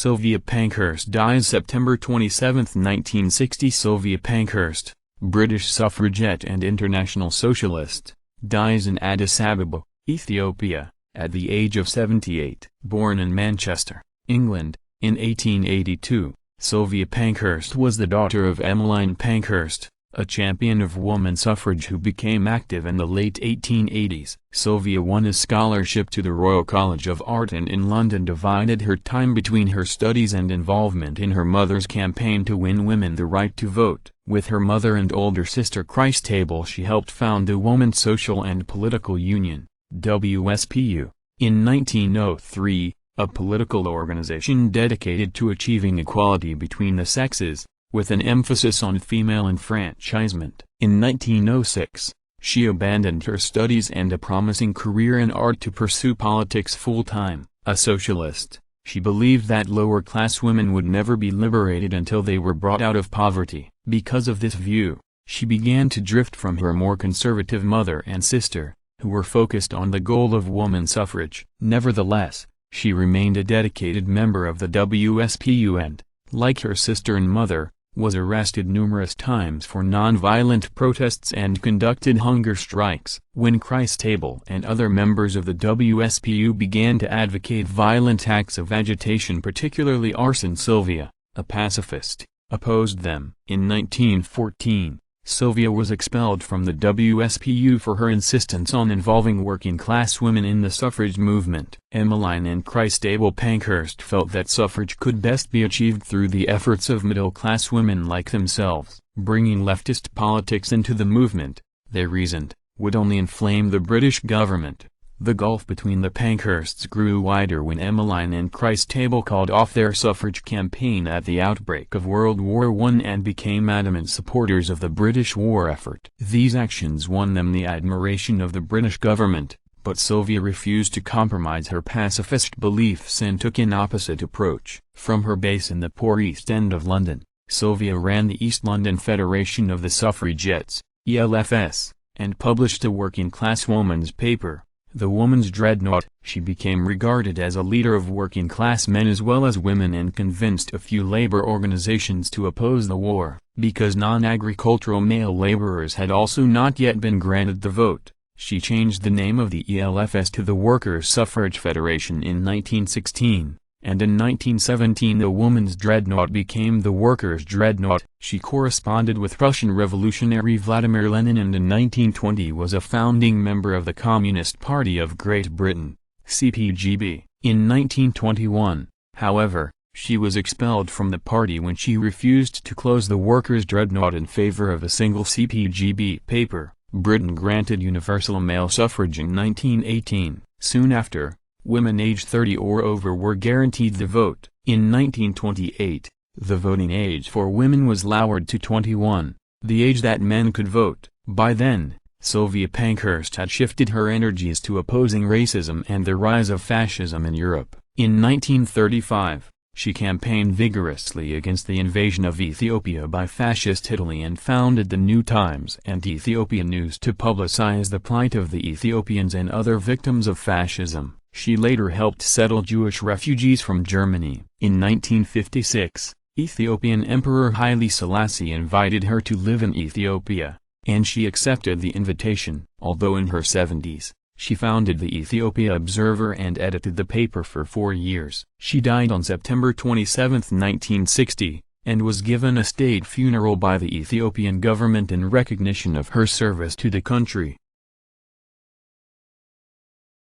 Sylvia Pankhurst dies September 27, 1960. Sylvia Pankhurst, British suffragette and international socialist, dies in Addis Ababa, Ethiopia, at the age of 78. Born in Manchester, England, in 1882, Sylvia Pankhurst was the daughter of Emmeline Pankhurst, a champion of woman suffrage who became active in the late 1880s. Sylvia won a scholarship to the Royal College of Art and in London divided her time between her studies and involvement in her mother's campaign to win women the right to vote. With her mother and older sister Christable, she helped found the Women's Social and Political Union, WSPU, in 1903, a political organization dedicated to achieving equality between the sexes, with an emphasis on female enfranchisement. In 1906, she abandoned her studies and a promising career in art to pursue politics full-time. A socialist, she believed that lower-class women would never be liberated until they were brought out of poverty. Because of this view, she began to drift from her more conservative mother and sister, who were focused on the goal of woman suffrage. Nevertheless, she remained a dedicated member of the WSPU and, like her sister and mother, was arrested numerous times for non-violent protests and conducted hunger strikes. When Christable and other members of the WSPU began to advocate violent acts of agitation, particularly arson, Sylvia, a pacifist, opposed them. In 1914, Sylvia was expelled from the WSPU for her insistence on involving working-class women in the suffrage movement. Emmeline and Christable Pankhurst felt that suffrage could best be achieved through the efforts of middle-class women like themselves. Bringing leftist politics into the movement, they reasoned, would only inflame the British government. The gulf between the Pankhursts grew wider when Emmeline and Christable called off their suffrage campaign at the outbreak of World War I and became adamant supporters of the British war effort. These actions won them the admiration of the British government, but Sylvia refused to compromise her pacifist beliefs and took an opposite approach. From her base in the poor East End of London, Sylvia ran the East London Federation of the Suffragettes, ELFS, and published a working-class woman's paper, The Woman's Dreadnought. She became regarded as a leader of working-class men as well as women and convinced a few labor organizations to oppose the war. Because non-agricultural male laborers had also not yet been granted the vote, she changed the name of the ELFS to the Workers' Suffrage Federation in 1916, and in 1917 the Woman's Dreadnought became the Workers' Dreadnought. She corresponded with Russian revolutionary Vladimir Lenin and in 1920 was a founding member of the Communist Party of Great Britain, CPGB. In 1921, however, she was expelled from the party when she refused to close the Workers' Dreadnought in favor of a single CPGB paper. Britain granted universal male suffrage in 1918. Soon after, women aged 30 or over were guaranteed the vote. In 1928, the voting age for women was lowered to 21, the age that men could vote. By then, Sylvia Pankhurst had shifted her energies to opposing racism and the rise of fascism in Europe. In 1935, she campaigned vigorously against the invasion of Ethiopia by fascist Italy and founded the New Times and Ethiopia News to publicize the plight of the Ethiopians and other victims of fascism. She later helped settle Jewish refugees from Germany. In 1956, Ethiopian Emperor Haile Selassie invited her to live in Ethiopia, and she accepted the invitation. Although in her 70s, she founded the Ethiopia Observer and edited the paper for 4 years. She died on September 27, 1960, and was given a state funeral by the Ethiopian government in recognition of her service to the country.